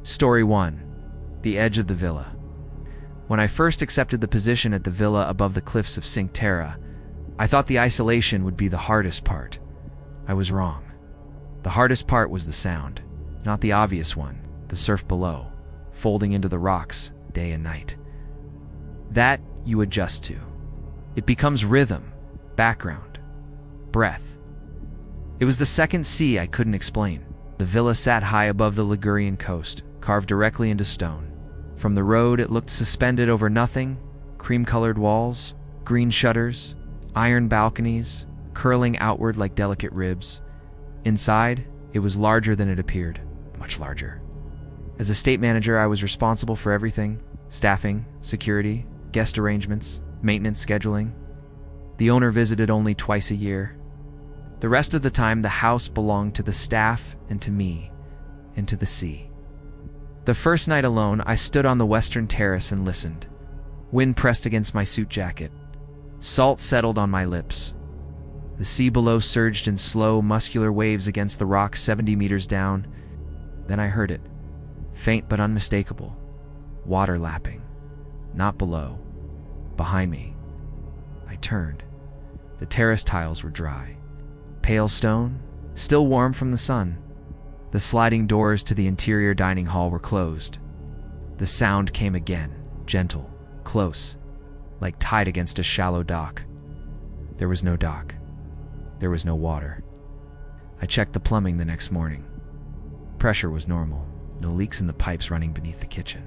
Story 1. The edge of the villa. When I first accepted the position at the villa above the cliffs of Cinque Terre, I thought the isolation would be the hardest part. I was wrong. The hardest part was the sound, not the obvious one, the surf below, folding into the rocks day and night. That you adjust to. It becomes rhythm, background, breath. It was the second sea I couldn't explain. The villa sat high above the Ligurian coast, carved directly into stone. From the road, it looked suspended over nothing: cream-colored walls, green shutters, iron balconies, curling outward like delicate ribs. Inside, it was larger than it appeared, much larger. As estate manager, I was responsible for everything: staffing, security, guest arrangements, maintenance scheduling. The owner visited only twice a year. The rest of the time, the house belonged to the staff and to me, and to the sea. The first night alone, I stood on the western terrace and listened. Wind pressed against my suit jacket. Salt settled on my lips. The sea below surged in slow, muscular waves against the rocks 70 meters down. Then I heard it, faint but unmistakable. Water lapping. Not below. Behind me. I turned. The terrace tiles were dry. Pale stone, still warm from the sun. The sliding doors to the interior dining hall were closed. The sound came again, gentle, close, like tied against a shallow dock. There was no dock. There was no water. I checked the plumbing the next morning. Pressure was normal. No leaks in the pipes running beneath the kitchen.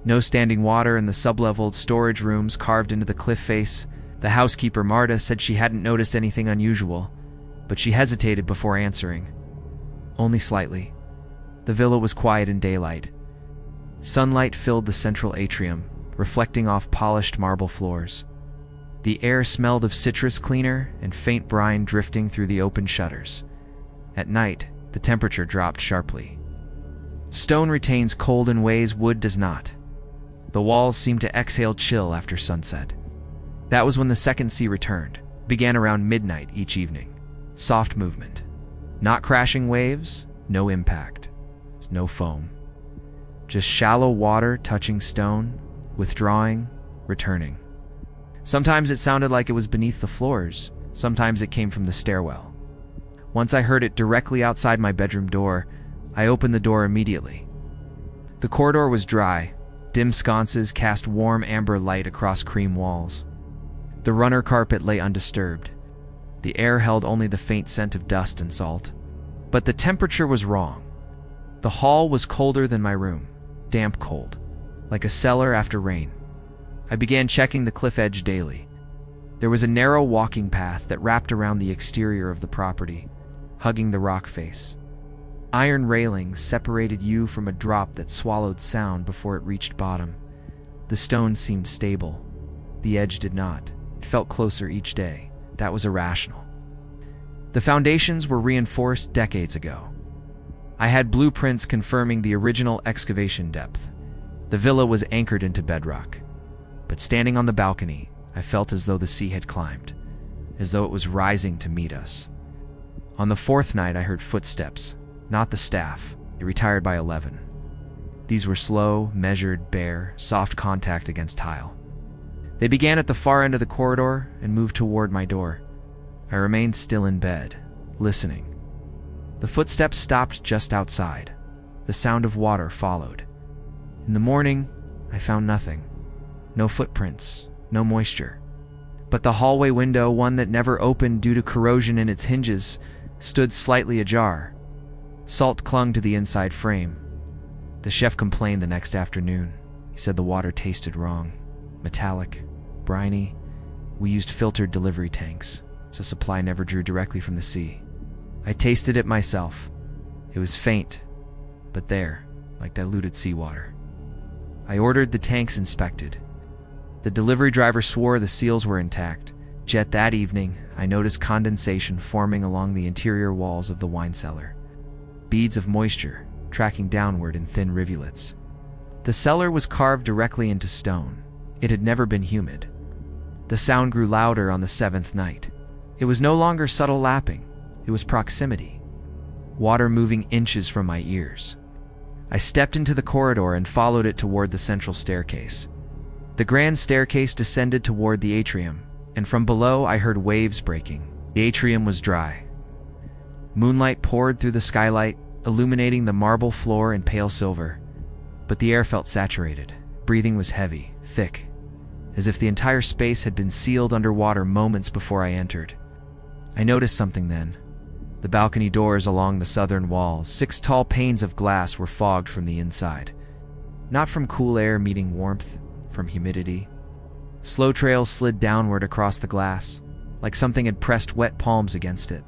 No standing water in the subleveled storage rooms carved into the cliff face. The housekeeper, Marta, said she hadn't noticed anything unusual, but she hesitated before answering. Only slightly. The villa was quiet in daylight. Sunlight filled the central atrium, reflecting off polished marble floors. The air smelled of citrus cleaner and faint brine drifting through the open shutters. At night, the temperature dropped sharply. Stone retains cold in ways wood does not. The walls seemed to exhale chill after sunset. That was when the second sea returned. Began around midnight each evening. Soft movement. Not crashing waves, no impact, no foam. Just shallow water touching stone, withdrawing, returning. Sometimes it sounded like it was beneath the floors. Sometimes it came from the stairwell. Once I heard it directly outside my bedroom door. I opened the door immediately. The corridor was dry. Dim sconces cast warm amber light across cream walls. The runner carpet lay undisturbed. The air held only the faint scent of dust and salt. But the temperature was wrong. The hall was colder than my room, damp cold, like a cellar after rain. I began checking the cliff edge daily. There was a narrow walking path that wrapped around the exterior of the property, hugging the rock face. Iron railings separated you from a drop that swallowed sound before it reached bottom. The stone seemed stable. The edge did not. It felt closer each day. That was irrational. The foundations were reinforced decades ago. I had blueprints confirming the original excavation depth. The villa was anchored into bedrock. But standing on the balcony, I felt as though the sea had climbed, as though it was rising to meet us. On the fourth night, I heard footsteps, not the staff. It retired by 11. These were slow, measured, bare, soft contact against tile. They began at the far end of the corridor and moved toward my door. I remained still in bed, listening. The footsteps stopped just outside. The sound of water followed. In the morning, I found nothing. No footprints, no moisture. But the hallway window, one that never opened due to corrosion in its hinges, stood slightly ajar. Salt clung to the inside frame. The chef complained the next afternoon. He said the water tasted wrong. Metallic, briny. We used filtered delivery tanks, so supply never drew directly from the sea. I tasted it myself. It was faint, but there, like diluted seawater. I ordered the tanks inspected. The delivery driver swore the seals were intact. Yet that evening, I noticed condensation forming along the interior walls of the wine cellar. Beads of moisture, tracking downward in thin rivulets. The cellar was carved directly into stone. It had never been humid. The sound grew louder on the seventh night. It was no longer subtle lapping. It was proximity. Water moving inches from my ears. I stepped into the corridor and followed it toward the central staircase. The grand staircase descended toward the atrium, and from below I heard waves breaking. The atrium was dry. Moonlight poured through the skylight, illuminating the marble floor in pale silver. But the air felt saturated. Breathing was heavy, thick, as if the entire space had been sealed underwater moments before I entered. I noticed something then. The balcony doors along the southern walls, 6 tall panes of glass, were fogged from the inside. Not from cool air meeting warmth, from humidity. Slow trails slid downward across the glass, like something had pressed wet palms against it.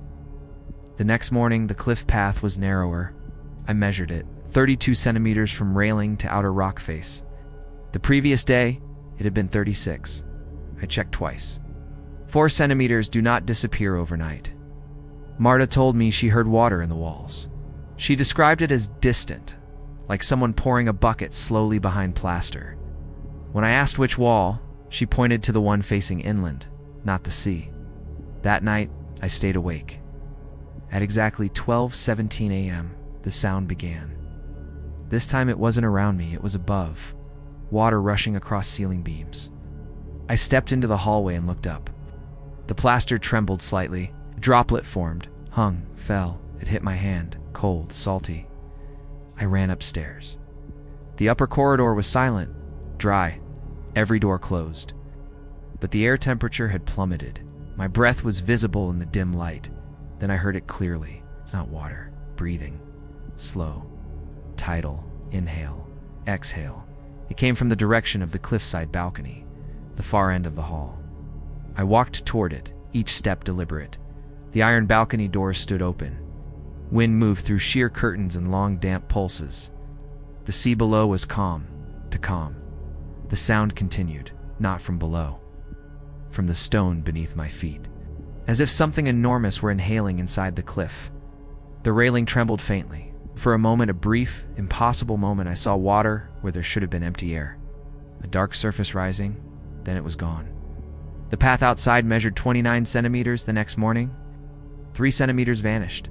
The next morning, the cliff path was narrower. I measured it, 32 centimeters from railing to outer rock face. The previous day, it had been 36. I checked twice. 4 centimeters do not disappear overnight. Marta told me she heard water in the walls. She described it as distant, like someone pouring a bucket slowly behind plaster. When I asked which wall, she pointed to the one facing inland, not the sea. That night, I stayed awake. At exactly 12:17 a.m., the sound began. This time it wasn't around me, it was above, water rushing across ceiling beams. I stepped into the hallway and looked up. The plaster trembled slightly. A droplet formed, hung, fell. It hit my hand, cold, salty. I ran upstairs. The upper corridor was silent, dry, every door closed. But the air temperature had plummeted. My breath was visible in the dim light. Then I heard it clearly. Not water, breathing. Slow, tidal, inhale, exhale. It came from the direction of the cliffside balcony, the far end of the hall. I walked toward it, each step deliberate. The iron balcony doors stood open. Wind moved through sheer curtains and long, damp pulses. The sea below was calm to calm. The sound continued, not from below, from the stone beneath my feet, as if something enormous were inhaling inside the cliff. The railing trembled faintly. For a moment, a brief, impossible moment, I saw water where there should have been empty air. A dark surface rising, then it was gone. The path outside measured 29 centimeters the next morning. 3 centimeters vanished.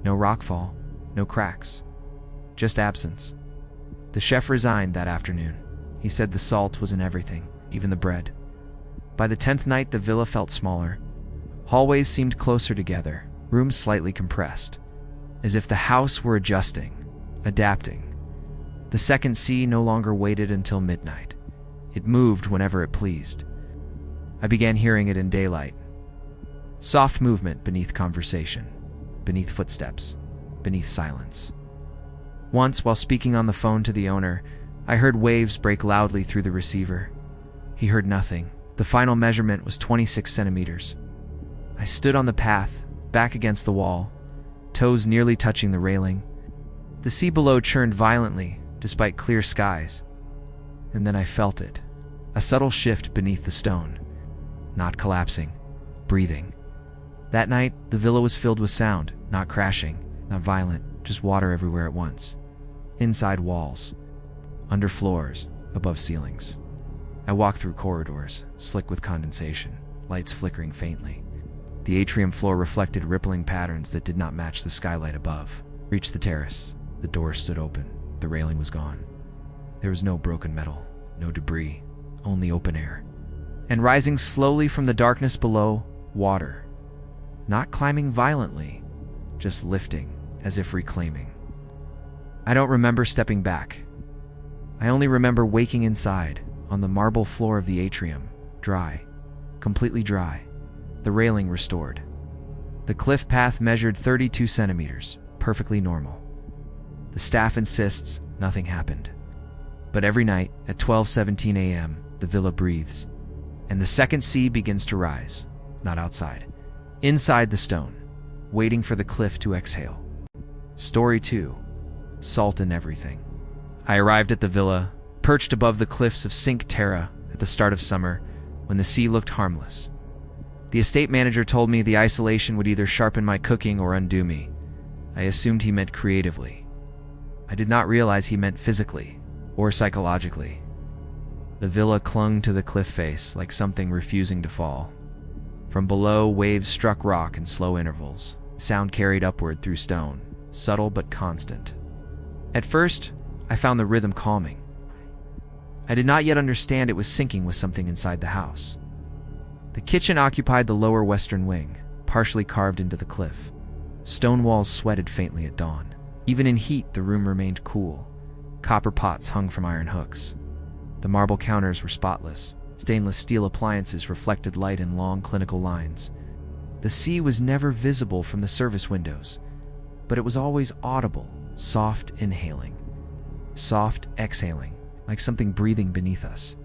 No rockfall, no cracks, just absence. The chef resigned that afternoon. He said the salt was in everything, even the bread. By the 10th night, the villa felt smaller. Hallways seemed closer together, rooms slightly compressed, as if the house were adjusting, adapting. The second sea no longer waited until midnight. It moved whenever it pleased. I began hearing it in daylight. Soft movement beneath conversation, beneath footsteps, beneath silence. Once, while speaking on the phone to the owner, I heard waves break loudly through the receiver. He heard nothing. The final measurement was 26 centimeters. I stood on the path, back against the wall, toes nearly touching the railing. The sea below churned violently, despite clear skies. And then I felt it. A subtle shift beneath the stone. Not collapsing, breathing. That night, the villa was filled with sound, not crashing, not violent, just water everywhere at once. Inside walls, under floors, above ceilings. I walked through corridors, slick with condensation, lights flickering faintly. The atrium floor reflected rippling patterns that did not match the skylight above. Reached the terrace. The door stood open. The railing was gone. There was no broken metal, no debris, only open air. And rising slowly from the darkness below, water. Not climbing violently, just lifting, as if reclaiming. I don't remember stepping back. I only remember waking inside, on the marble floor of the atrium, dry, completely dry, the railing restored. The cliff path measured 32 centimeters, perfectly normal. The staff insists nothing happened. But every night, at 12:17 a.m., the villa breathes, and the second sea begins to rise, not outside. Inside the stone, waiting for the cliff to exhale. Story 2. Salt in everything. I arrived at the villa, perched above the cliffs of Cinque Terre at the start of summer, when the sea looked harmless. The estate manager told me the isolation would either sharpen my cooking or undo me. I assumed he meant creatively. I did not realize he meant physically, or psychologically. The villa clung to the cliff face like something refusing to fall. From below, waves struck rock in slow intervals. Sound carried upward through stone, subtle but constant. At first, I found the rhythm calming. I did not yet understand it was syncing with something inside the house. The kitchen occupied the lower western wing, partially carved into the cliff. Stone walls sweated faintly at dawn. Even in heat, the room remained cool. Copper pots hung from iron hooks. The marble counters were spotless. Stainless steel appliances reflected light in long, clinical lines. The sea was never visible from the service windows, but it was always audible, soft inhaling, soft exhaling, like something breathing beneath us.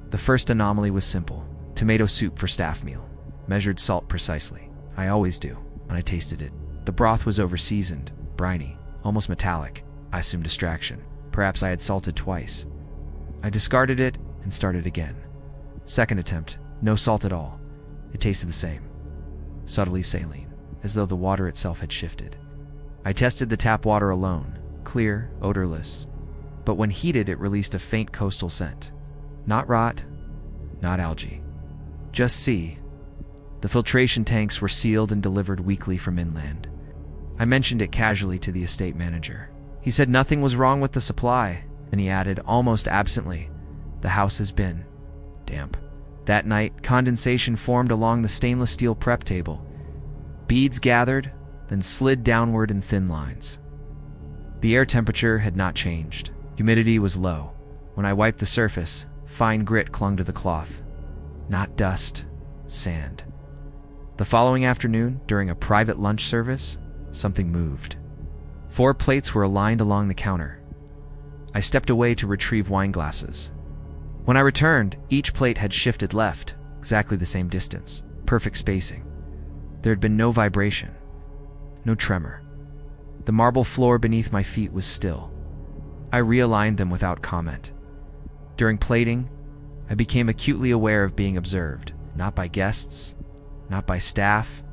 The first anomaly was simple: tomato soup for staff meal. Measured salt precisely. I always do when I tasted it. The broth was over-seasoned, briny, almost metallic. I assumed distraction. Perhaps I had salted twice. I discarded it and started again. Second attempt, no salt at all. It tasted the same. Subtly saline, as though the water itself had shifted. I tested the tap water alone, clear, odorless, but when heated it released a faint coastal scent. Not rot, not algae. Just sea. The filtration tanks were sealed and delivered weekly from inland. I mentioned it casually to the estate manager. He said nothing was wrong with the supply, and he added, almost absently, "The house has been damp." That night, condensation formed along the stainless steel prep table. Beads gathered, then slid downward in thin lines. The air temperature had not changed. Humidity was low. When I wiped the surface, fine grit clung to the cloth. Not dust, sand. The following afternoon, during a private lunch service, something moved. 4 plates were aligned along the counter. I stepped away to retrieve wine glasses. When I returned, each plate had shifted left, exactly the same distance, perfect spacing. There had been no vibration, no tremor. The marble floor beneath my feet was still. I realigned them without comment. During plating, I became acutely aware of being observed, not by guests, not by staff,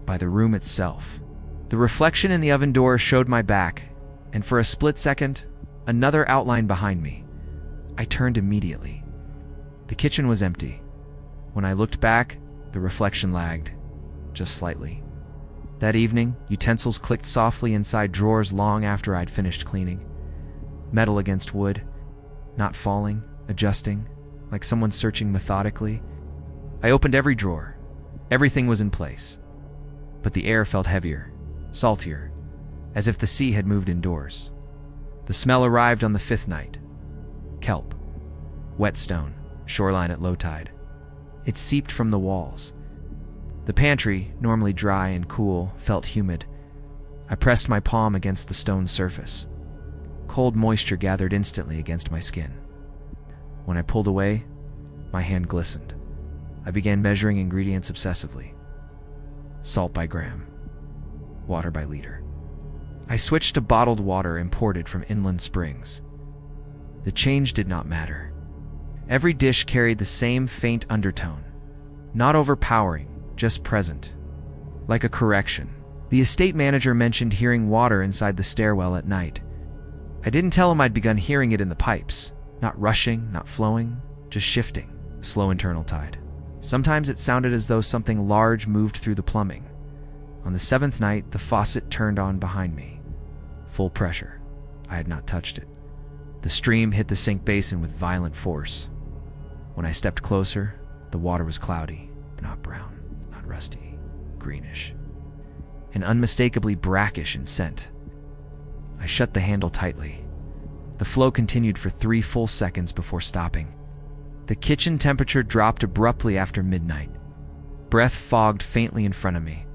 by the room itself. The reflection in the oven door showed my back, and for a split second, another outline behind me. I turned immediately. The kitchen was empty. When I looked back, the reflection lagged, just slightly. That evening, utensils clicked softly inside drawers long after I'd finished cleaning. Metal against wood, not falling, adjusting, like someone searching methodically. I opened every drawer. Everything was in place. But the air felt heavier, saltier, as if the sea had moved indoors. The smell arrived on the 5th night. Kelp. Wet stone. Shoreline at low tide. It seeped from the walls. The pantry, normally dry and cool, felt humid. I pressed my palm against the stone surface. Cold moisture gathered instantly against my skin. When I pulled away, my hand glistened. I began measuring ingredients obsessively. Salt by gram. Water by liter. I switched to bottled water imported from inland springs. The change did not matter. Every dish carried the same faint undertone. Not overpowering, just present. Like a correction. The estate manager mentioned hearing water inside the stairwell at night. I didn't tell him I'd begun hearing it in the pipes. Not rushing, not flowing, just shifting. Slow internal tide. Sometimes it sounded as though something large moved through the plumbing. On the 7th night, the faucet turned on behind me. Full pressure. I had not touched it. The stream hit the sink basin with violent force. When I stepped closer, the water was cloudy, not brown, not rusty, greenish, and unmistakably brackish in scent. I shut the handle tightly. The flow continued for 3 full seconds before stopping. The kitchen temperature dropped abruptly after midnight. Breath fogged faintly in front of me.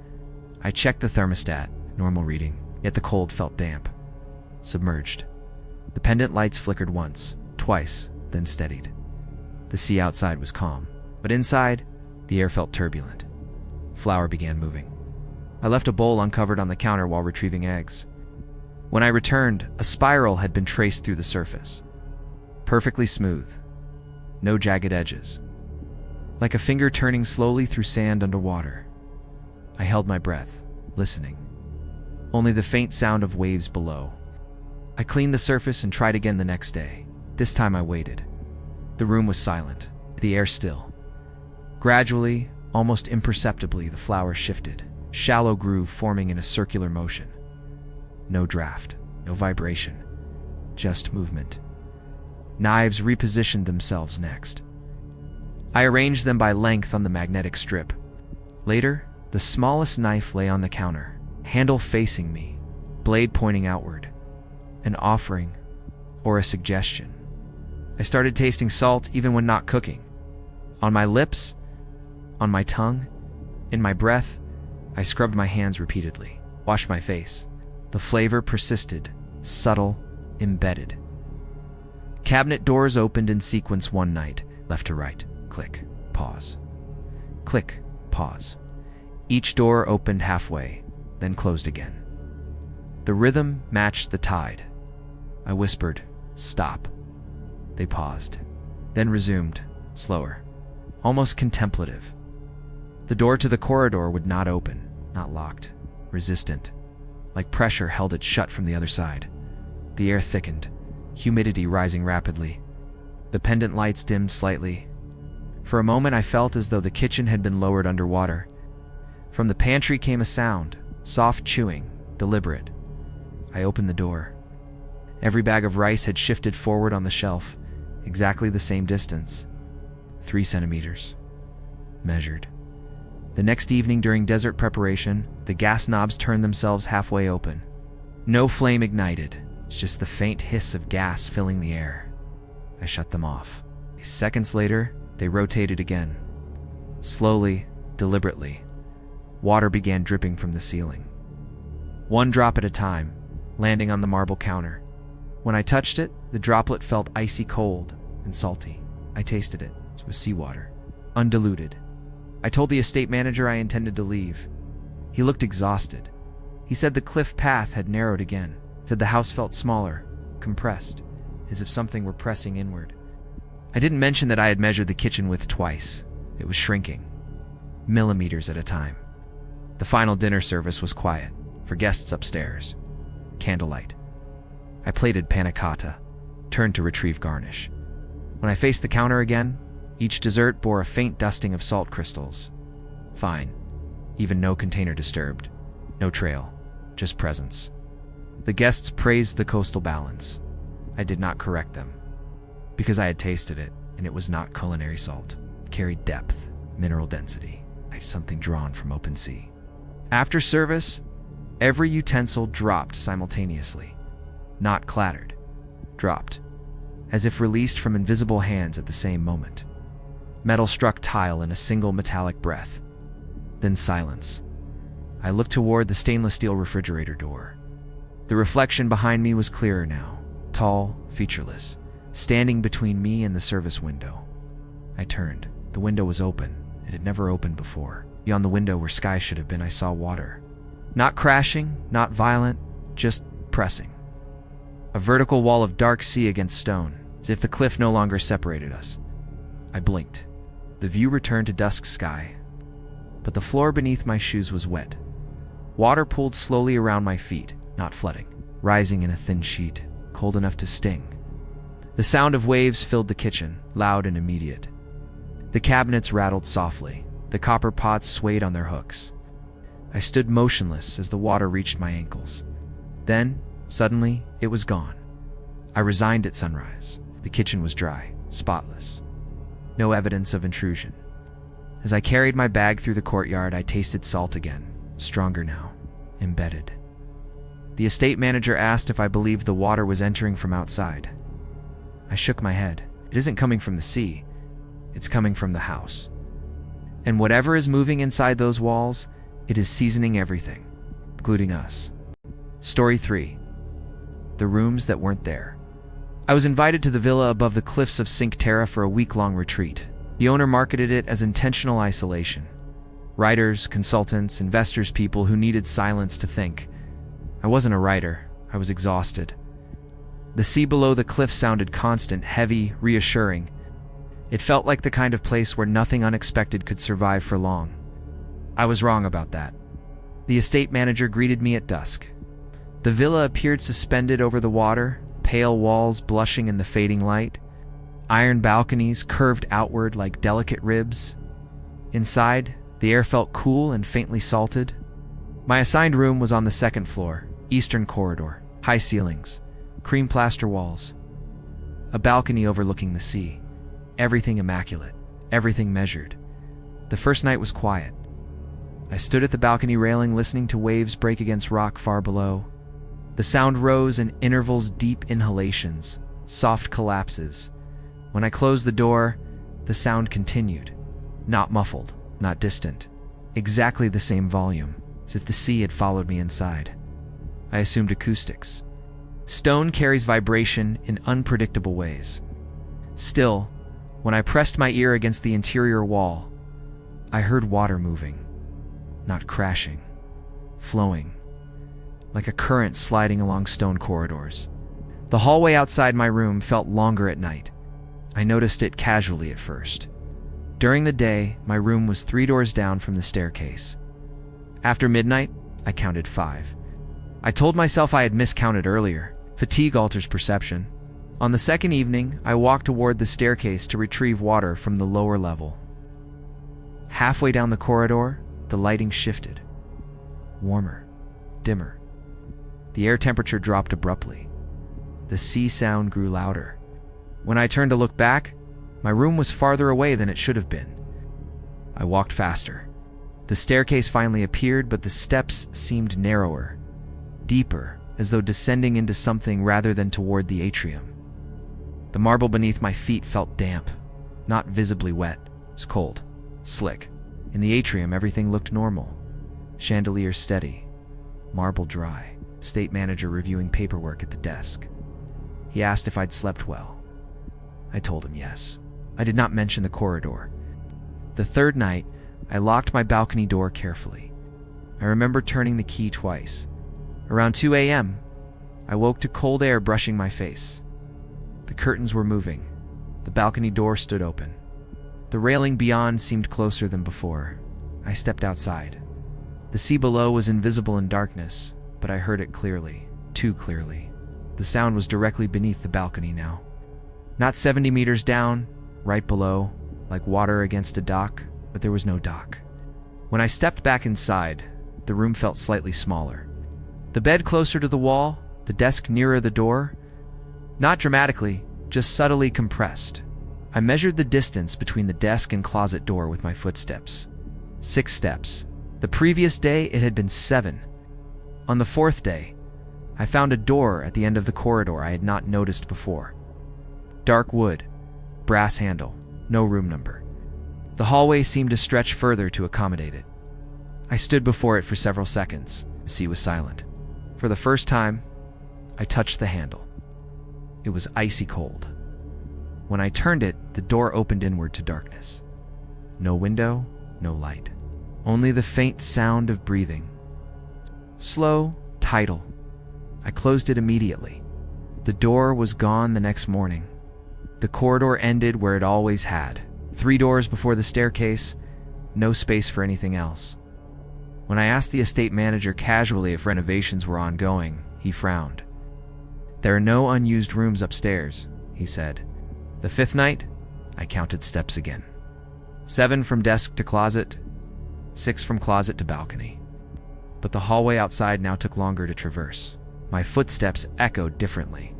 I checked the thermostat, normal reading, yet the cold felt damp. Submerged. The pendant lights flickered once, twice, then steadied. The sea outside was calm, but inside, the air felt turbulent. Flour began moving. I left a bowl uncovered on the counter while retrieving eggs. When I returned, a spiral had been traced through the surface. Perfectly smooth. No jagged edges. Like a finger turning slowly through sand underwater. I held my breath, listening. Only the faint sound of waves below. I cleaned the surface and tried again the next day. This time I waited. The room was silent, the air still. Gradually, almost imperceptibly, the flour shifted, shallow groove forming in a circular motion. No draft, no vibration, just movement. Knives repositioned themselves next. I arranged them by length on the magnetic strip. Later, the smallest knife lay on the counter, handle facing me, blade pointing outward, an offering or a suggestion. I started tasting salt even when not cooking. On my lips, on my tongue, in my breath. I scrubbed my hands repeatedly, washed my face. The flavor persisted, subtle, embedded. Cabinet doors opened in sequence one night, left to right. Click, pause. Click, pause. Each door opened halfway, then closed again. The rhythm matched the tide. I whispered, "Stop." They paused, then resumed, slower, almost contemplative. The door to the corridor would not open, not locked, resistant, like pressure held it shut from the other side. The air thickened, humidity rising rapidly. The pendant lights dimmed slightly. For a moment I felt as though the kitchen had been lowered underwater. From the pantry came a sound, soft chewing, deliberate. I opened the door. Every bag of rice had shifted forward on the shelf, exactly the same distance. 3 centimeters. Measured. The next evening during dessert preparation, the gas knobs turned themselves halfway open. No flame ignited, just the faint hiss of gas filling the air. I shut them off. Seconds later, they rotated again. Slowly, deliberately, water began dripping from the ceiling. One drop at a time, landing on the marble counter. When I touched it, the droplet felt icy cold and salty. I tasted it. It was seawater, undiluted. I told the estate manager I intended to leave. He looked exhausted. He said the cliff path had narrowed again. Said the house felt smaller, compressed, as if something were pressing inward. I didn't mention that I had measured the kitchen width twice. It was shrinking, millimeters at a time. The final dinner service was quiet, for guests upstairs. Candlelight. I plated panna cotta, turned to retrieve garnish. When I faced the counter again, each dessert bore a faint dusting of salt crystals. Fine. Even no container disturbed. No trail. Just presence. The guests praised the coastal balance. I did not correct them. Because I had tasted it, and it was not culinary salt. It carried depth, mineral density, like something drawn from open sea. After service, every utensil dropped simultaneously. Not clattered. Dropped. As if released from invisible hands at the same moment. Metal struck tile in a single metallic breath. Then silence. I looked toward the stainless steel refrigerator door. The reflection behind me was clearer now, tall, featureless, standing between me and the service window. I turned. The window was open. It had never opened before. Beyond the window where sky should have been, I saw water. Not crashing, not violent, just pressing. A vertical wall of dark sea against stone, as if the cliff no longer separated us. I blinked. The view returned to dusk sky, but the floor beneath my shoes was wet. Water pooled slowly around my feet, not flooding, rising in a thin sheet, cold enough to sting. The sound of waves filled the kitchen, loud and immediate. The cabinets rattled softly. The copper pots swayed on their hooks. I stood motionless as the water reached my ankles. Then, suddenly, it was gone. I resigned at sunrise. The kitchen was dry, spotless. No evidence of intrusion. As I carried my bag through the courtyard, I tasted salt again, stronger now, embedded. The estate manager asked if I believed the water was entering from outside. I shook my head. It isn't coming from the sea. It's coming from the house. And whatever is moving inside those walls, it is seasoning everything, including us. Story 3. The rooms that weren't there. I was invited to the villa above the cliffs of Cinque Terre for a week-long retreat. The owner marketed it as intentional isolation. Writers, consultants, investors, people who needed silence to think. I wasn't a writer. I was exhausted. The sea below the cliff sounded constant, heavy, reassuring. It felt like the kind of place where nothing unexpected could survive for long. I was wrong about that. The estate manager greeted me at dusk. The villa appeared suspended over the water, pale walls blushing in the fading light. Iron balconies curved outward like delicate ribs. Inside, the air felt cool and faintly salted. My assigned room was on the second floor, eastern corridor, high ceilings, cream plaster walls, a balcony overlooking the sea. Everything immaculate, everything measured. The first night was quiet. I stood at the balcony railing listening to waves break against rock far below. The sound rose in intervals, deep inhalations, soft collapses. When I closed the door, the sound continued. Not muffled, not distant. Exactly the same volume, as if the sea had followed me inside. I assumed acoustics. Stone carries vibration in unpredictable ways. Still, when I pressed my ear against the interior wall, I heard water moving, not crashing, flowing, like a current sliding along stone corridors. The hallway outside my room felt longer at night. I noticed it casually at first. During the day, my room was 3 doors down from the staircase. After midnight, I counted 5. I told myself I had miscounted earlier. Fatigue alters perception. On the second evening, I walked toward the staircase to retrieve water from the lower level. Halfway down the corridor, the lighting shifted. Warmer, dimmer. The air temperature dropped abruptly. The sea sound grew louder. When I turned to look back, my room was farther away than it should have been. I walked faster. The staircase finally appeared, but the steps seemed narrower, deeper, as though descending into something rather than toward the atrium. The marble beneath my feet felt damp, not visibly wet. It was cold, slick. In the atrium, everything looked normal. Chandelier steady, marble dry, estate manager reviewing paperwork at the desk. He asked if I'd slept well. I told him yes. I did not mention the corridor. The third night, I locked my balcony door carefully. I remember turning the key twice. Around 2 a.m., I woke to cold air brushing my face. The curtains were moving. The balcony door stood open. The railing beyond seemed closer than before. I stepped outside. The sea below was invisible in darkness, but I heard it clearly, too clearly. The sound was directly beneath the balcony now. Not 70 meters down, right below, like water against a dock, but there was no dock. When I stepped back inside, the room felt slightly smaller. The bed closer to the wall, the desk nearer the door. Not dramatically, just subtly compressed. I measured the distance between the desk and closet door with my footsteps. 6 steps. The previous day, it had been 7. On the 4th day, I found a door at the end of the corridor I had not noticed before. Dark wood, brass handle, no room number. The hallway seemed to stretch further to accommodate it. I stood before it for several seconds. The sea was silent. For the first time, I touched the handle. It was icy cold. When I turned it, the door opened inward to darkness. No window, no light. Only the faint sound of breathing. Slow, tidal. I closed it immediately. The door was gone the next morning. The corridor ended where it always had. 3 doors before the staircase, no space for anything else. When I asked the estate manager casually if renovations were ongoing, he frowned. "There are no unused rooms upstairs," he said. The 5th night, I counted steps again. 7 from desk to closet, 6 from closet to balcony. But the hallway outside now took longer to traverse. My footsteps echoed differently,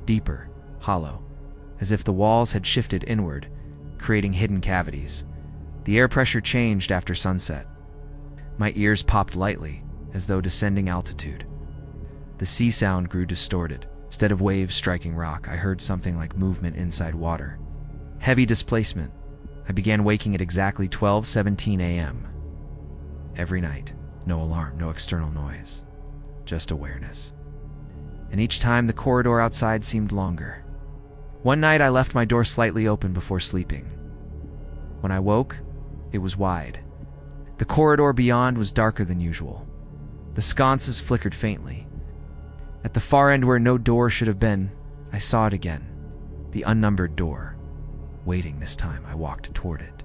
deeper, hollow, as if the walls had shifted inward, creating hidden cavities. The air pressure changed after sunset. My ears popped lightly, as though descending altitude. The sea sound grew distorted. Instead of waves striking rock, I heard something like movement inside water. Heavy displacement. I began waking at exactly 12:17 a.m. Every night. No alarm, no external noise. Just awareness. And each time the corridor outside seemed longer. One night I left my door slightly open before sleeping. When I woke, it was wide. The corridor beyond was darker than usual. The sconces flickered faintly. At the far end where no door should have been, I saw it again. The unnumbered door. Waiting this time, I walked toward it.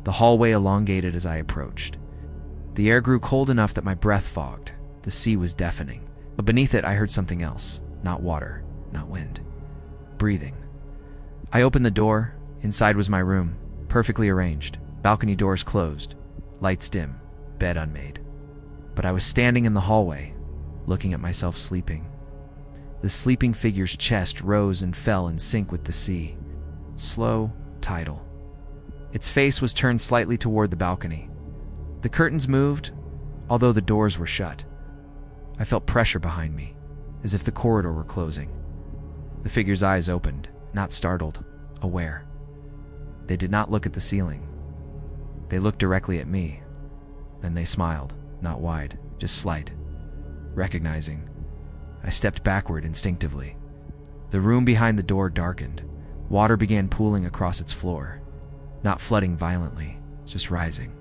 The hallway elongated as I approached. The air grew cold enough that my breath fogged. The sea was deafening. But beneath it, I heard something else. Not water, not wind. Breathing. I opened the door. Inside was my room, perfectly arranged. Balcony doors closed. Lights dim. Bed unmade. But I was standing in the hallway, looking at myself sleeping. The sleeping figure's chest rose and fell in sync with the sea. Slow, tidal. Its face was turned slightly toward the balcony. The curtains moved, although the doors were shut. I felt pressure behind me, as if the corridor were closing. The figure's eyes opened, not startled, aware. They did not look at the ceiling. They looked directly at me. Then they smiled, not wide, just slight. Recognizing, I stepped backward instinctively. The room behind the door darkened. Water began pooling across its floor, not flooding violently, just rising.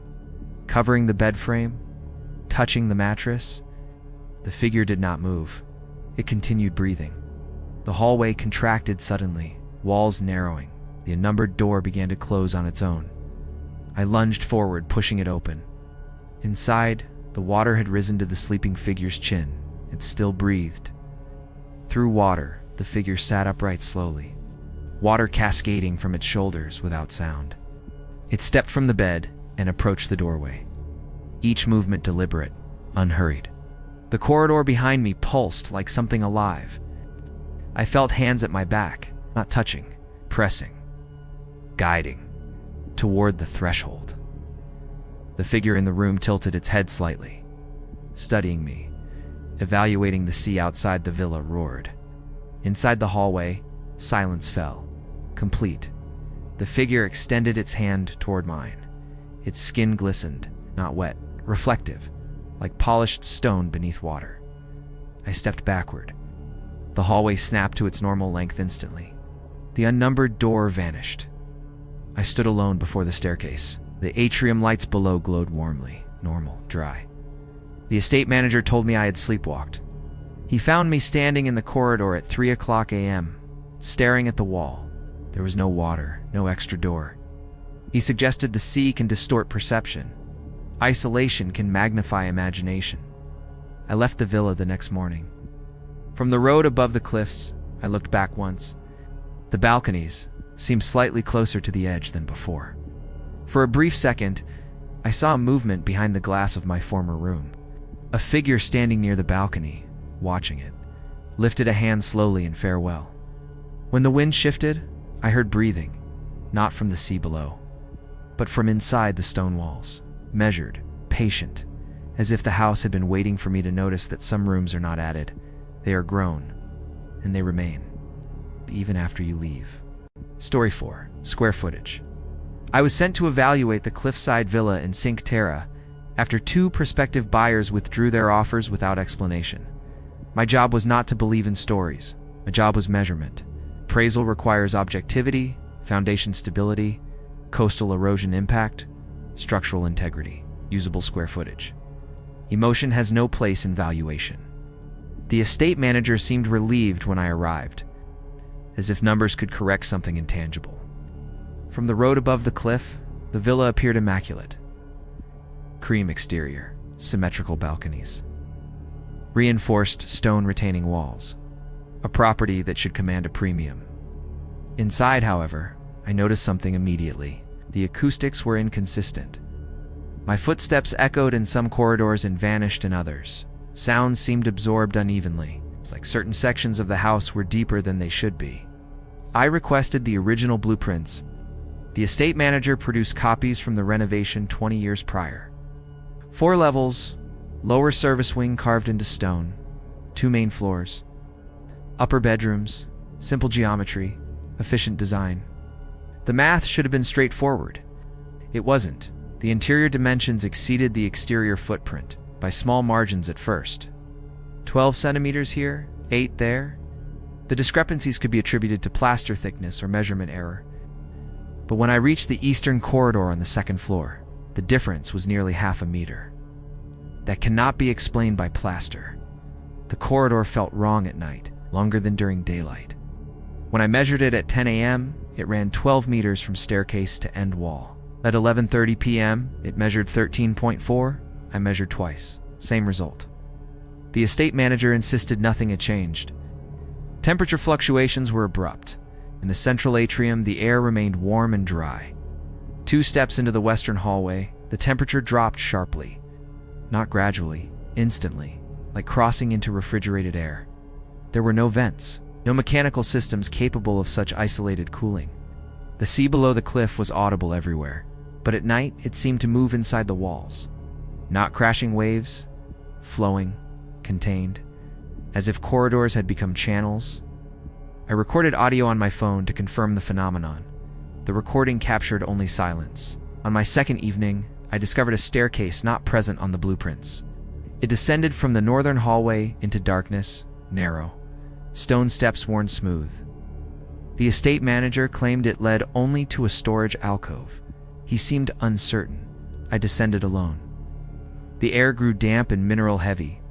Covering the bed frame, touching the mattress, the figure did not move. It continued breathing. The hallway contracted suddenly, walls narrowing. The unnumbered door began to close on its own. I lunged forward, pushing it open. Inside, the water had risen to the sleeping figure's chin. It still breathed. Through water, the figure sat upright slowly, water cascading from its shoulders without sound. It stepped from the bed and approached the doorway, each movement deliberate, unhurried. The corridor behind me pulsed like something alive. I felt hands at my back, not touching, pressing, guiding, toward the threshold. The figure in the room tilted its head slightly, studying me, evaluating the sea outside the villa roared. Inside the hallway, silence fell, complete. The figure extended its hand toward mine. Its skin glistened, not wet, reflective, like polished stone beneath water. I stepped backward. The hallway snapped to its normal length instantly. The unnumbered door vanished. I stood alone before the staircase. The atrium lights below glowed warmly, normal, dry. The estate manager told me I had sleepwalked. He found me standing in the corridor at 3:00 a.m., staring at the wall. There was no water, no extra door. He suggested the sea can distort perception. Isolation can magnify imagination. I left the villa the next morning. From the road above the cliffs, I looked back once. The balconies seemed slightly closer to the edge than before. For a brief second, I saw a movement behind the glass of my former room. A figure standing near the balcony, watching it, lifted a hand slowly in farewell. When the wind shifted, I heard breathing, not from the sea below, but from inside the stone walls, measured, patient, as if the house had been waiting for me to notice that some rooms are not added. They are grown, and they remain, even after you leave. Story 4. Square footage. I was sent to evaluate the Cliffside villa in Cinque Terre after 2 prospective buyers withdrew their offers without explanation. My job was not to believe in stories. My job was measurement. Appraisal requires objectivity, foundation stability, coastal erosion impact, structural integrity, usable square footage. Emotion has no place in valuation. The estate manager seemed relieved when I arrived, as if numbers could correct something intangible. From the road above the cliff, the villa appeared immaculate. Cream exterior, symmetrical balconies, reinforced stone retaining walls, a property that should command a premium. Inside, however, I noticed something immediately. The acoustics were inconsistent. My footsteps echoed in some corridors and vanished in others. Sounds seemed absorbed unevenly, like certain sections of the house were deeper than they should be. I requested the original blueprints. The estate manager produced copies from the renovation 20 years prior. 4 levels, lower service wing carved into stone, 2 main floors, upper bedrooms, simple geometry, efficient design. The math should have been straightforward. It wasn't. The interior dimensions exceeded the exterior footprint by small margins at first. 12 centimeters here, 8 there. The discrepancies could be attributed to plaster thickness or measurement error. But when I reached the eastern corridor on the 2nd floor, the difference was nearly half a meter. That cannot be explained by plaster. The corridor felt wrong at night, longer than during daylight. When I measured it at 10 a.m., it ran 12 meters from staircase to end wall. At 11:30 p.m., it measured 13.4. I measured twice. Same result. The estate manager insisted nothing had changed. Temperature fluctuations were abrupt. In the central atrium, the air remained warm and dry. 2 steps into the western hallway, the temperature dropped sharply. Not gradually, instantly, like crossing into refrigerated air. There were no vents, no mechanical systems capable of such isolated cooling. The sea below the cliff was audible everywhere, but at night it seemed to move inside the walls. Not crashing waves, flowing, contained, as if corridors had become channels. I recorded audio on my phone to confirm the phenomenon. The recording captured only silence. On my second evening, I discovered a staircase not present on the blueprints. It descended from the northern hallway into darkness, narrow, stone steps worn smooth. The estate manager claimed it led only to a storage alcove. He seemed uncertain. I descended alone. The air grew damp and mineral-heavy.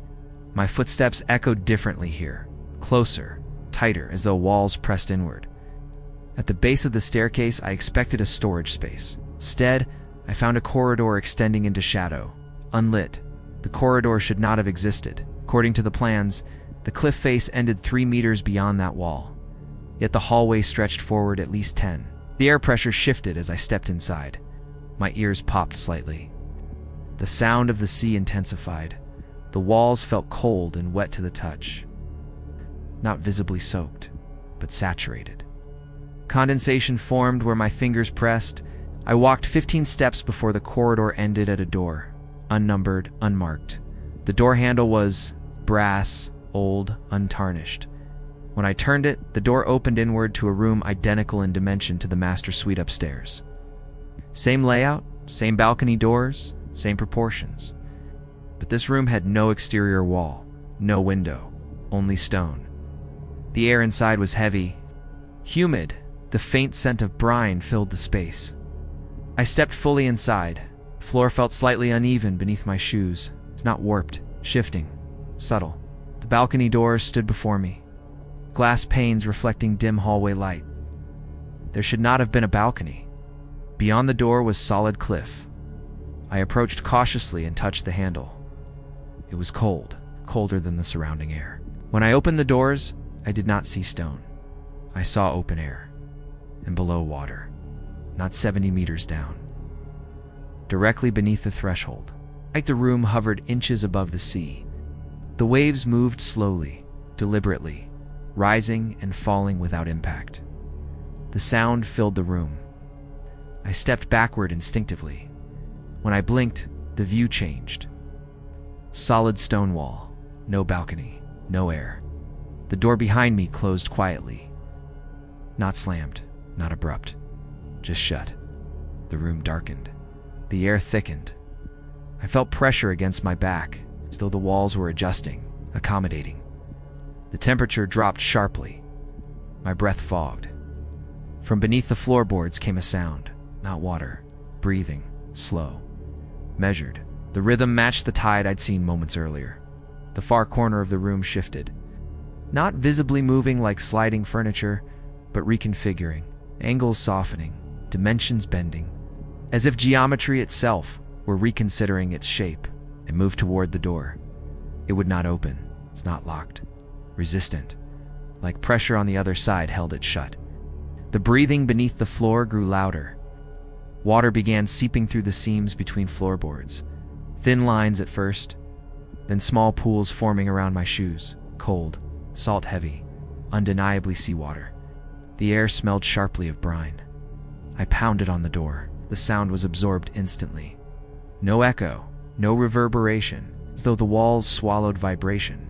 My footsteps echoed differently here, closer, tighter, as though walls pressed inward. At the base of the staircase, I expected a storage space. Instead, I found a corridor extending into shadow, unlit. The corridor should not have existed. According to the plans, the cliff face ended 3 meters beyond that wall. Yet the hallway stretched forward at least 10. The air pressure shifted as I stepped inside. My ears popped slightly. The sound of the sea intensified. The walls felt cold and wet to the touch. Not visibly soaked, but saturated. Condensation formed where my fingers pressed. I walked 15 steps before the corridor ended at a door, unnumbered, unmarked. The door handle was brass, old, untarnished. When I turned it, the door opened inward to a room identical in dimension to the master suite upstairs. Same layout, same balcony doors, same proportions. But this room had no exterior wall, no window, only stone. The air inside was heavy, humid. The faint scent of brine filled the space. I stepped fully inside. The floor felt slightly uneven beneath my shoes. It's not warped, shifting, subtle. The balcony doors stood before me, glass panes reflecting dim hallway light. There should not have been a balcony. Beyond the door was solid cliff. I approached cautiously and touched the handle. It was cold, colder than the surrounding air. When I opened the doors, I did not see stone. I saw open air, and below water, not 70 meters down. Directly beneath the threshold, like the room hovered inches above the sea. The waves moved slowly, deliberately, rising and falling without impact. The sound filled the room. I stepped backward instinctively. When I blinked, the view changed. Solid stone wall, no balcony, no air. The door behind me closed quietly. Not slammed, not abrupt, just shut. The room darkened. The air thickened. I felt pressure against my back, as though the walls were adjusting, accommodating. The temperature dropped sharply. My breath fogged. From beneath the floorboards came a sound, not water, breathing, slow, measured. The rhythm matched the tide I'd seen moments earlier. The far corner of the room shifted, not visibly moving like sliding furniture, but reconfiguring, angles softening, dimensions bending, as if geometry itself were reconsidering its shape. I moved toward the door. It would not open. It's not locked. Resistant, like pressure on the other side held it shut. The breathing beneath the floor grew louder. Water began seeping through the seams between floorboards. Thin lines at first, then small pools forming around my shoes, cold, salt-heavy, undeniably seawater. The air smelled sharply of brine. I pounded on the door. The sound was absorbed instantly. No echo, no reverberation, as though the walls swallowed vibration.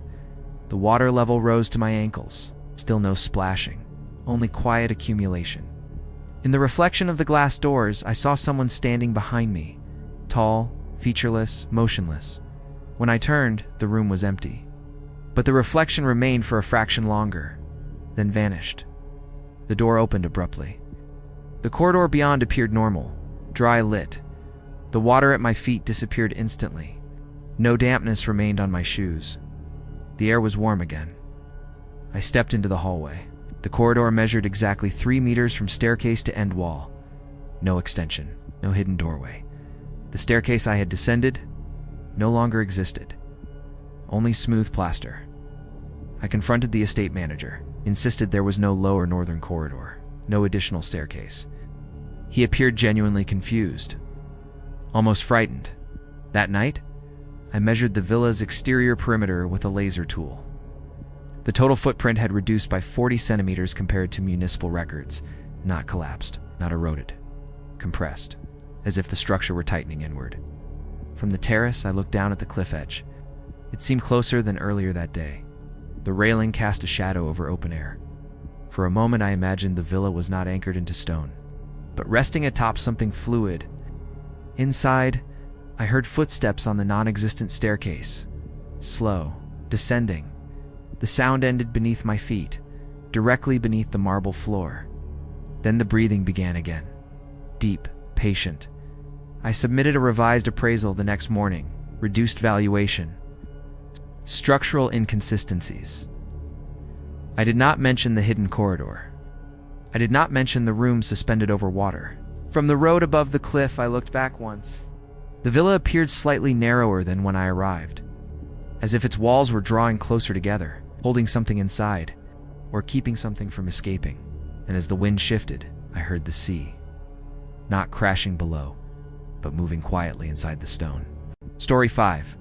The water level rose to my ankles. Still no splashing, only quiet accumulation. In the reflection of the glass doors, I saw someone standing behind me, tall, featureless, motionless. When I turned, the room was empty. But the reflection remained for a fraction longer, then vanished. The door opened abruptly. The corridor beyond appeared normal, dry lit. The water at my feet disappeared instantly. No dampness remained on my shoes. The air was warm again. I stepped into the hallway. The corridor measured exactly 3 meters from staircase to end wall. No extension, no hidden doorway. The staircase I had descended no longer existed. Only smooth plaster. I confronted the estate manager, insisted there was no lower northern corridor, no additional staircase. He appeared genuinely confused, almost frightened. That night, I measured the villa's exterior perimeter with a laser tool. The total footprint had reduced by 40 centimeters compared to municipal records. Not collapsed, not eroded. Compressed, as if the structure were tightening inward. From the terrace, I looked down at the cliff edge. It seemed closer than earlier that day. The railing cast a shadow over open air. For a moment, I imagined the villa was not anchored into stone, but resting atop something fluid. Inside, I heard footsteps on the non-existent staircase. Slow, descending. The sound ended beneath my feet, directly beneath the marble floor. Then the breathing began again. Deep, patient. I submitted a revised appraisal the next morning. Reduced valuation. Structural inconsistencies. I did not mention the hidden corridor. I did not mention the room suspended over water. From the road above the cliff, I looked back once. The villa appeared slightly narrower than when I arrived, as if its walls were drawing closer together, holding something inside, or keeping something from escaping. And as the wind shifted, I heard the sea, not crashing below, but moving quietly inside the stone. Story 5.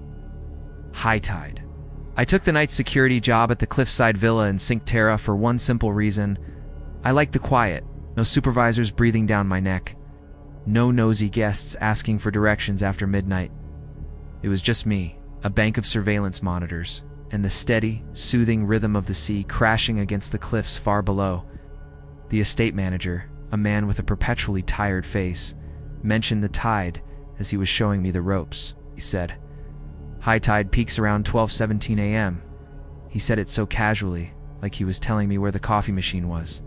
High tide. I took the night security job at the Cliffside Villa in Cinque Terre for one simple reason. I liked the quiet, no supervisors breathing down my neck, no nosy guests asking for directions after midnight. It was just me, a bank of surveillance monitors, and the steady, soothing rhythm of the sea crashing against the cliffs far below. The estate manager, a man with a perpetually tired face, mentioned the tide as he was showing me the ropes. He said, "High tide peaks around 12:17 a.m. He said it so casually, like he was telling me where the coffee machine was.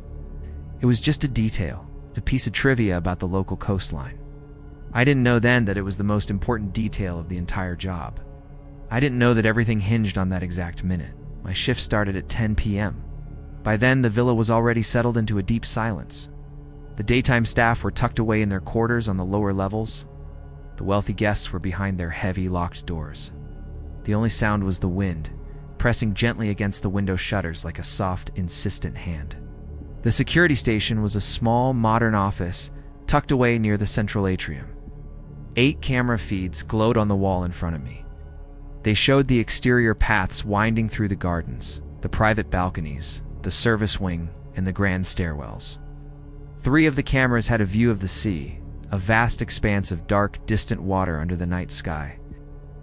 It was just a detail, a piece of trivia about the local coastline. I didn't know then that it was the most important detail of the entire job. I didn't know that everything hinged on that exact minute. My shift started at 10 p.m. By then, the villa was already settled into a deep silence. The daytime staff were tucked away in their quarters on the lower levels. The wealthy guests were behind their heavy, locked doors. The only sound was the wind, pressing gently against the window shutters like a soft, insistent hand. The security station was a small, modern office tucked away near the central atrium. 8 camera feeds glowed on the wall in front of me. They showed the exterior paths winding through the gardens, the private balconies, the service wing, and the grand stairwells. 3 of the cameras had a view of the sea, a vast expanse of dark, distant water under the night sky.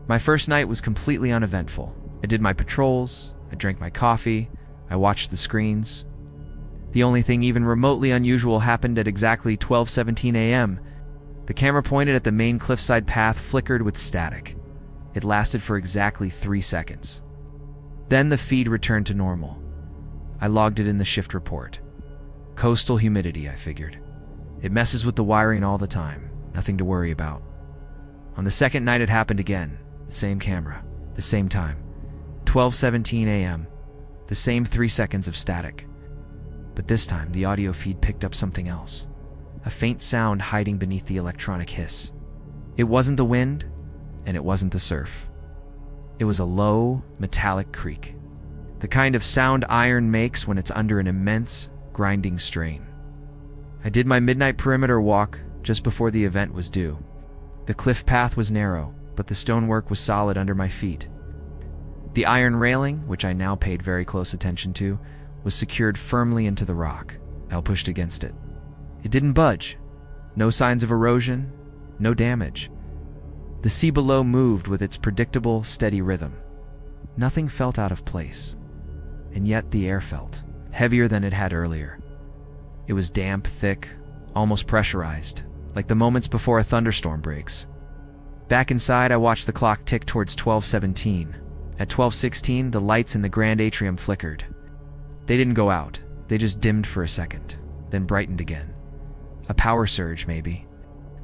My first night was completely uneventful. I did my patrols, I drank my coffee, I watched the screens. The only thing even remotely unusual happened at exactly 12:17 a.m. The camera pointed at the main cliffside path flickered with static. It lasted for exactly 3 seconds. Then the feed returned to normal. I logged it in the shift report. Coastal humidity, I figured. It messes with the wiring all the time. Nothing to worry about. On the second night it happened again. The same camera. The same time. 12:17 a.m. The same 3 seconds of static. But this time the audio feed picked up something else. A faint sound hiding beneath the electronic hiss. It wasn't the wind, and it wasn't the surf. It was a low, metallic creak. The kind of sound iron makes when it's under an immense, grinding strain. I did my midnight perimeter walk just before the event was due. The cliff path was narrow, but the stonework was solid under my feet. The iron railing, which I now paid very close attention to, was secured firmly into the rock. I pushed against it. It didn't budge. No signs of erosion, no damage. The sea below moved with its predictable, steady rhythm. Nothing felt out of place. And yet the air felt heavier than it had earlier. It was damp, thick, almost pressurized, like the moments before a thunderstorm breaks. Back inside, I watched the clock tick towards 12:17. At 12:16, the lights in the grand atrium flickered. They didn't go out. They just dimmed for a second, then brightened again. A power surge, maybe.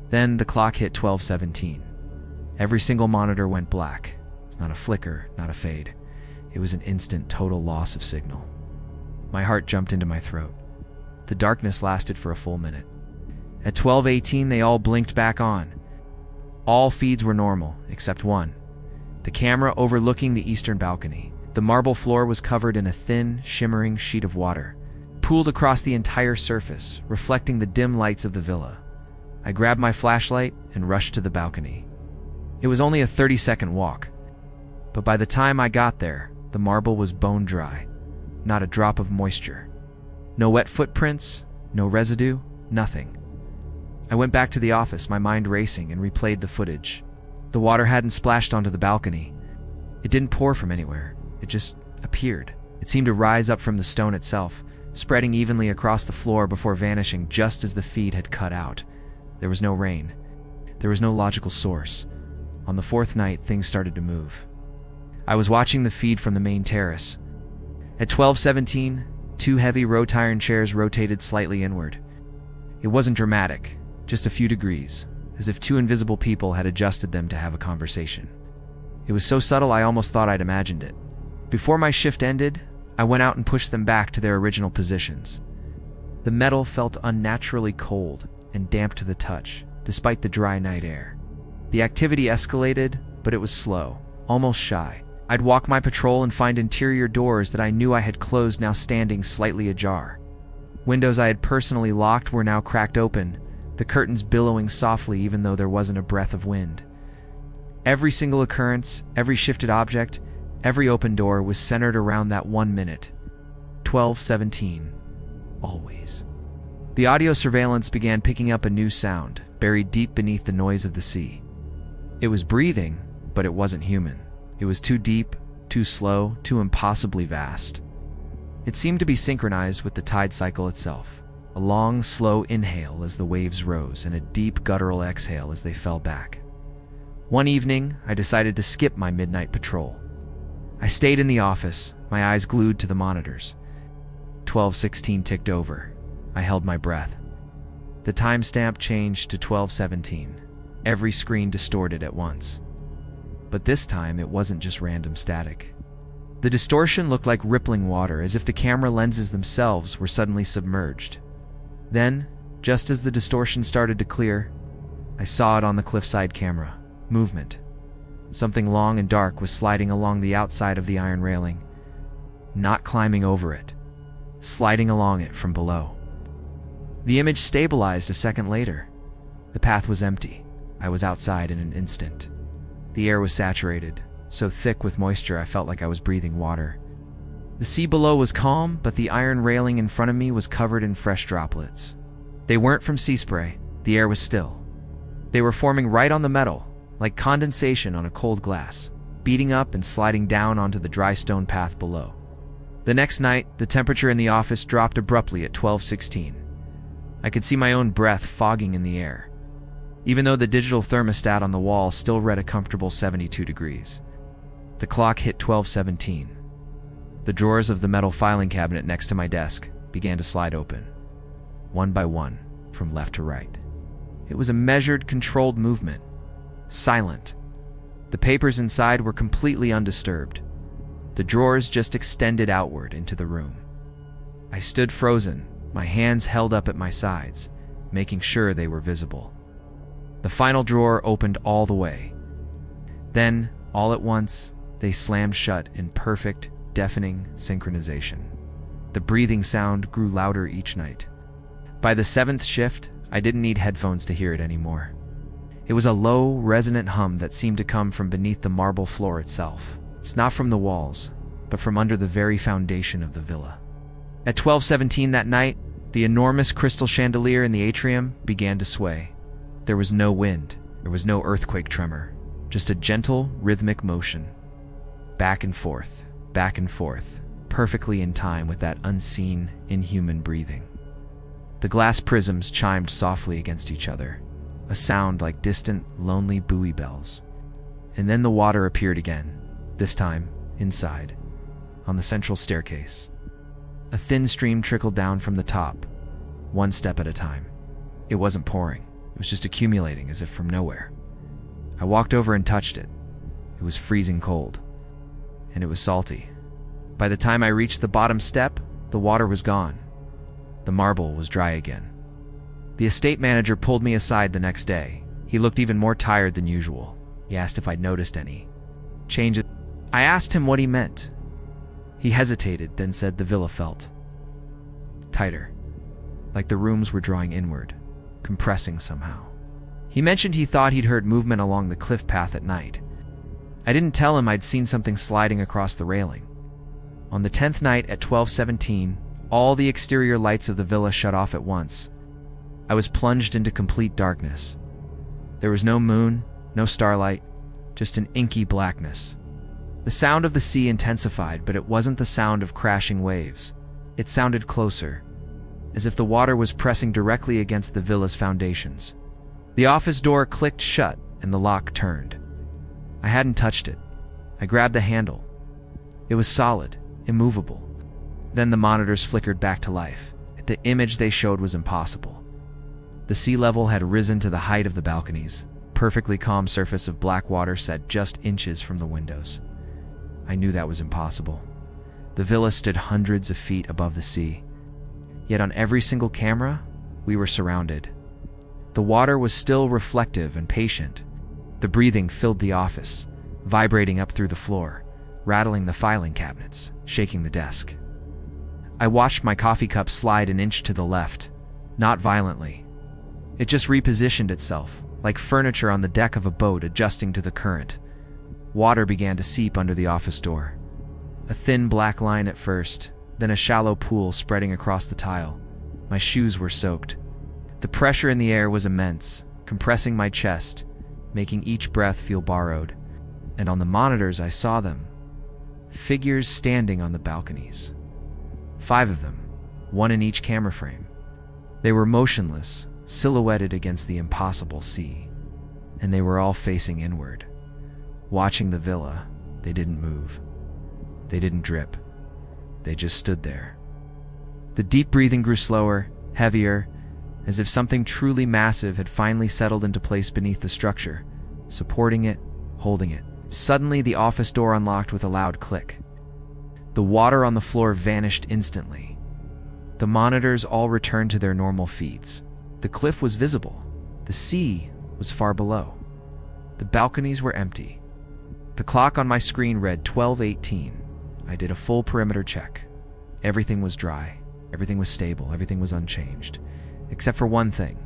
Then the clock hit 12:17. Every single monitor went black. It's not a flicker, not a fade. It was an instant, total loss of signal. My heart jumped into my throat. The darkness lasted for a full minute. At 12:18, they all blinked back on. All feeds were normal, except one. The camera overlooking the eastern balcony. The marble floor was covered in a thin, shimmering sheet of water, pooled across the entire surface, reflecting the dim lights of the villa. I grabbed my flashlight and rushed to the balcony. It was only a 30-second walk, but by the time I got there, the marble was bone dry. not a drop of moisture. No wet footprints, no residue, nothing. I went back to the office, my mind racing, and replayed the footage. The water hadn't splashed onto the balcony. It didn't pour from anywhere. It just appeared. It seemed to rise up from the stone itself, spreading evenly across the floor before vanishing just as the feed had cut out. There was no rain. There was no logical source. On the fourth night, things started to move. I was watching the feed from the main terrace. At 12:17, two heavy wrought-iron chairs rotated slightly inward. It wasn't dramatic, just a few degrees, as if two invisible people had adjusted them to have a conversation. It was so subtle I almost thought I'd imagined it. Before my shift ended, I went out and pushed them back to their original positions. The metal felt unnaturally cold and damp to the touch, despite the dry night air. The activity escalated, but it was slow, almost shy. I'd walk my patrol and find interior doors that I knew I had closed now standing slightly ajar. Windows I had personally locked were now cracked open, the curtains billowing softly even though there wasn't a breath of wind. Every single occurrence, every shifted object, every open door was centered around that 1 minute. 12:17. Always. The audio surveillance began picking up a new sound, buried deep beneath the noise of the sea. It was breathing, but it wasn't human. It was too deep, too slow, too impossibly vast. It seemed to be synchronized with the tide cycle itself. A long, slow inhale as the waves rose, and a deep, guttural exhale as they fell back. One evening, I decided to skip my midnight patrol. I stayed in the office, my eyes glued to the monitors. 12:16 ticked over. I held my breath. The timestamp changed to 12:17. Every screen distorted at once. But this time, it wasn't just random static. The distortion looked like rippling water, as if the camera lenses themselves were suddenly submerged. Then, just as the distortion started to clear, I saw it on the Cliffside camera. Movement. Something long and dark was sliding along the outside of the iron railing. Not climbing over it. Sliding along it from below. The image stabilized a second later. The path was empty. I was outside in an instant. The air was saturated, so thick with moisture I felt like I was breathing water. The sea below was calm, but the iron railing in front of me was covered in fresh droplets. They weren't from sea spray. The air was still. They were forming right on the metal, like condensation on a cold glass, beating up and sliding down onto the dry stone path below. The next night, the temperature in the office dropped abruptly at 12:16. I could see my own breath fogging in the air, even though the digital thermostat on the wall still read a comfortable 72 degrees. The clock hit 12:17. The drawers of the metal filing cabinet next to my desk began to slide open, one by one, from left to right. It was a measured, controlled movement. Silent. The papers inside were completely undisturbed. The drawers just extended outward into the room. I stood frozen, my hands held up at my sides, making sure they were visible. The final drawer opened all the way. Then, all at once, they slammed shut in perfect, deafening synchronization. The breathing sound grew louder each night. By the 7th shift, I didn't need headphones to hear it anymore. It was a low, resonant hum that seemed to come from beneath the marble floor itself. It's not from the walls, but from under the very foundation of the villa. At 12:17 that night, the enormous crystal chandelier in the atrium began to sway. There was no wind, there was no earthquake tremor, just a gentle, rhythmic motion. Back and forth, perfectly in time with that unseen, inhuman breathing. The glass prisms chimed softly against each other, a sound like distant, lonely buoy bells. And then the water appeared again, this time inside, on the central staircase. A thin stream trickled down from the top, one step at a time. It wasn't pouring, it was just accumulating as if from nowhere. I walked over and touched it. It was freezing cold, and it was salty. By the time I reached the bottom step, the water was gone. The marble was dry again. The estate manager pulled me aside the next day. He looked even more tired than usual. He asked if I'd noticed any changes. I asked him what he meant. He hesitated, then said the villa felt tighter, like the rooms were drawing inward, compressing somehow. He mentioned he thought he'd heard movement along the cliff path at night. I didn't tell him I'd seen something sliding across the railing. On the 10th night at 12:17, all the exterior lights of the villa shut off at once. I was plunged into complete darkness. There was no moon, no starlight, just an inky blackness. The sound of the sea intensified, but it wasn't the sound of crashing waves. It sounded closer, as if the water was pressing directly against the villa's foundations. The office door clicked shut and the lock turned. I hadn't touched it. I grabbed the handle. It was solid, immovable. Then the monitors flickered back to life. The image they showed was impossible. The sea level had risen to the height of the balconies. Perfectly calm surface of black water set just inches from the windows. I knew that was impossible. The villa stood hundreds of feet above the sea. Yet on every single camera, we were surrounded. The water was still reflective and patient. The breathing filled the office, vibrating up through the floor, rattling the filing cabinets, shaking the desk. I watched my coffee cup slide an inch to the left, not violently. It just repositioned itself, like furniture on the deck of a boat adjusting to the current. Water began to seep under the office door. A thin black line at first, then a shallow pool spreading across the tile. My shoes were soaked. The pressure in the air was immense, compressing my chest, making each breath feel borrowed. And on the monitors I saw them. Figures standing on the balconies. 5 of them, one in each camera frame. They were motionless, silhouetted against the impossible sea. And they were all facing inward. Watching the villa, they didn't move. They didn't drip. They just stood there. The deep breathing grew slower, heavier, as if something truly massive had finally settled into place beneath the structure, supporting it, holding it. Suddenly, the office door unlocked with a loud click. The water on the floor vanished instantly. The monitors all returned to their normal feeds. The cliff was visible. The sea was far below. The balconies were empty. The clock on my screen read 12:18. I did a full perimeter check. Everything was dry. Everything was stable. Everything was unchanged. Except for one thing.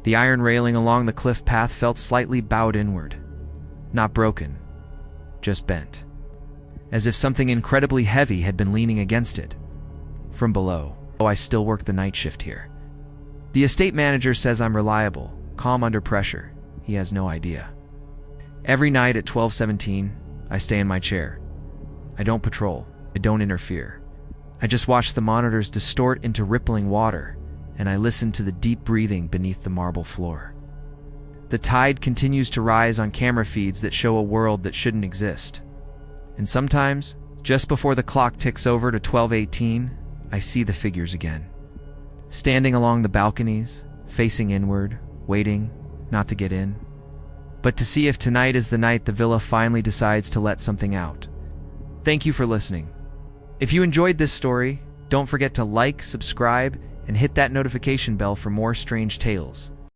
The iron railing along the cliff path felt slightly bowed inward. Not broken, just bent. As if something incredibly heavy had been leaning against it. From below, I still work the night shift here. The estate manager says I'm reliable, calm under pressure. He has no idea. Every night at 12:17, I stay in my chair. I don't patrol. I don't interfere. I just watch the monitors distort into rippling water, and I listen to the deep breathing beneath the marble floor. The tide continues to rise on camera feeds that show a world that shouldn't exist. And sometimes, just before the clock ticks over to 12:18, I see the figures again. Standing along the balconies, facing inward, waiting, not to get in, but to see if tonight is the night the villa finally decides to let something out. Thank you for listening. If you enjoyed this story, don't forget to like, subscribe, and hit that notification bell for more strange tales.